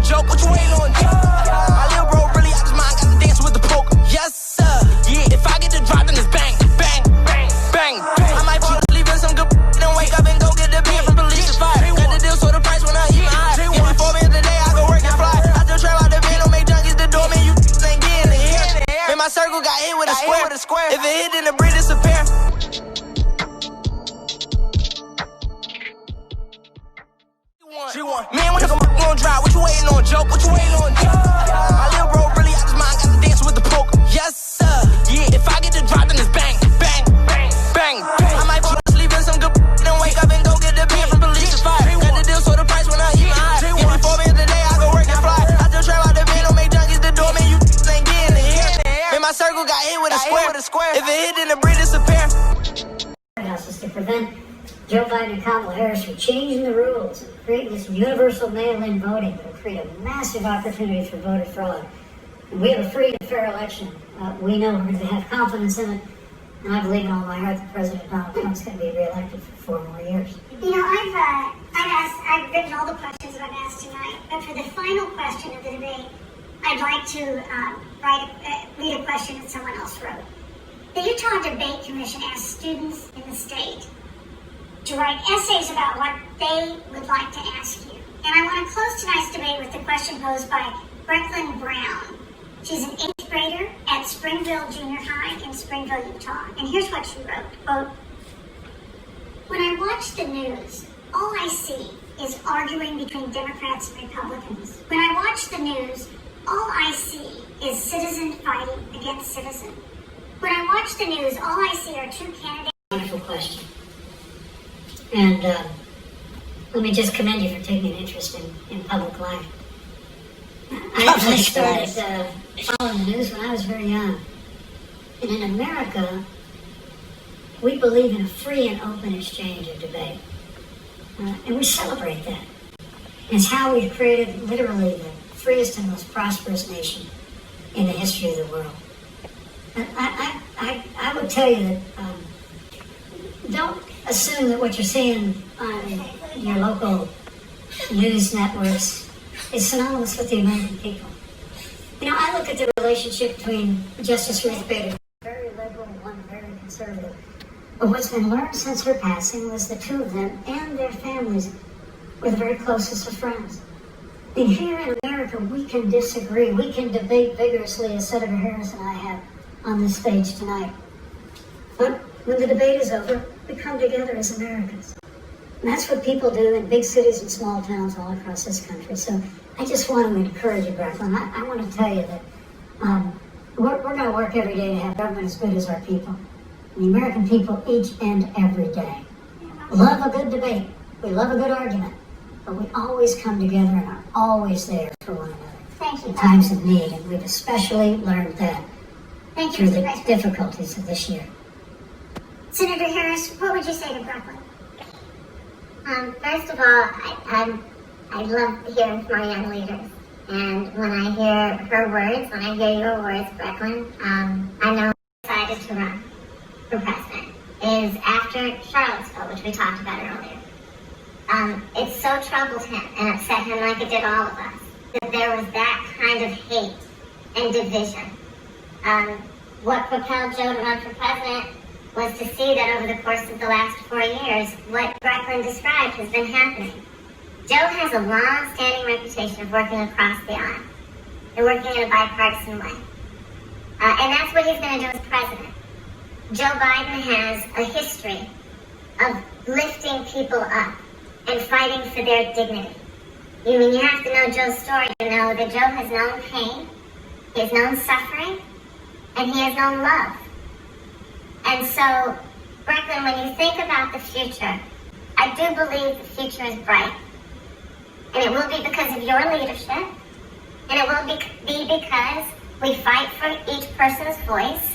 joke, what you waiting on, Joe? My little bro really out his mind, got to dance with the poker. Yes, sir. Yeah, if I get the drop, then it's bang, bang, bang, bang, bang. I might fall asleep in some good then wake up and go get the beer from police to fire. Got the deal, so the price went up even higher. Give me 4 minutes a day, I go work and fly. I still trap out the van, don't make junkies the door, man, you ain't getting in here. Man, my circle got hit with a square. If it hit, then the bridge disappear. She won. Man, when you gon' drive, what you waiting on, joke? What you waiting on, Joe? My little bro really out his mind, got to dance with the poker. Yes, sir. Yeah, if I get the drop, then it's bang, bang, bang, bang, bang. I might fall asleep in some good then wake up and go get the beer from police to fire. Got the deal, so the price went up even higher. Give me 4 minutes a day, I go work and fly. I still trap out the van, don't make junkies the door, man, you ain't getting in here. Man, my circle got hit with a square. If it hit, then the bridge disappear. To prevent Joe Biden and Kamala Harris from changing the rules and creating this universal mail-in voting that will create a massive opportunity for voter fraud. And we have a free and fair election. We know we're going to have confidence in it, and I believe in all my heart that President Donald Trump's going to be reelected for 4 more years. You know, I've written all the questions that I've asked tonight, but for the final question of the debate, I'd like to read a question that someone else wrote. The Utah Debate Commission asked students in the state to write essays about what they would like to ask you. And I want to close tonight's debate with the question posed by Brecklyn Brown. She's an 8th grader at Springville Junior High in Springville, Utah. And here's what she wrote, quote, "When I watch the news, all I see is arguing between Democrats and Republicans. When I watch the news, all I see is citizen fighting against citizen. When I watch the news, all I see are two candidates." Wonderful question. And let me just commend you for taking an interest in public life. I actually started following the news when I was very young. And in America, we believe in a free and open exchange of debate. And we celebrate that. It's how we've created literally the freest and most prosperous nation in the history of the world. I would tell you that don't assume that what you're seeing on your local news networks is synonymous with the American people. You know, I look at the relationship between Justice Ruth Bader, very liberal, one very conservative. But what's been learned since her passing was the two of them and their families were the very closest of friends. And here in America, we can disagree. We can debate vigorously, as Senator Harris and I have on this stage tonight. But when the debate is over, we come together as Americans. And that's what people do in big cities and small towns all across this country. So I just want to encourage you, Brecklyn. I want to tell you that we're going to work every day to have government as good as our people. And the American people each and every day love a good debate. We love a good argument. But we always come together and are always there for one another. Thank you. In times of need. And we've especially learned that through the President. difficulties of this year. Senator Harris, what would you say to Brecklyn? First of all, I love hearing from our young leaders. And when I hear her words, when I hear your words, Brecklyn, I know I'm excited to run for president. Is after Charlottesville, which we talked about earlier. It so troubled him and upset him like it did all of us, that there was that kind of hate and division. What propelled Joe to run for president was to see that over the course of the last 4 years, what Brecklyn described has been happening. Joe has a long-standing reputation of working across the aisle and working in a bipartisan way. And that's what he's going to do as president. Joe Biden has a history of lifting people up and fighting for their dignity. You have to know Joe's story to know that Joe has known pain, he has known suffering, and he has known love. And so, Brecklyn, when you think about the future, I do believe the future is bright. And it will be because of your leadership. And it will be because we fight for each person's voice.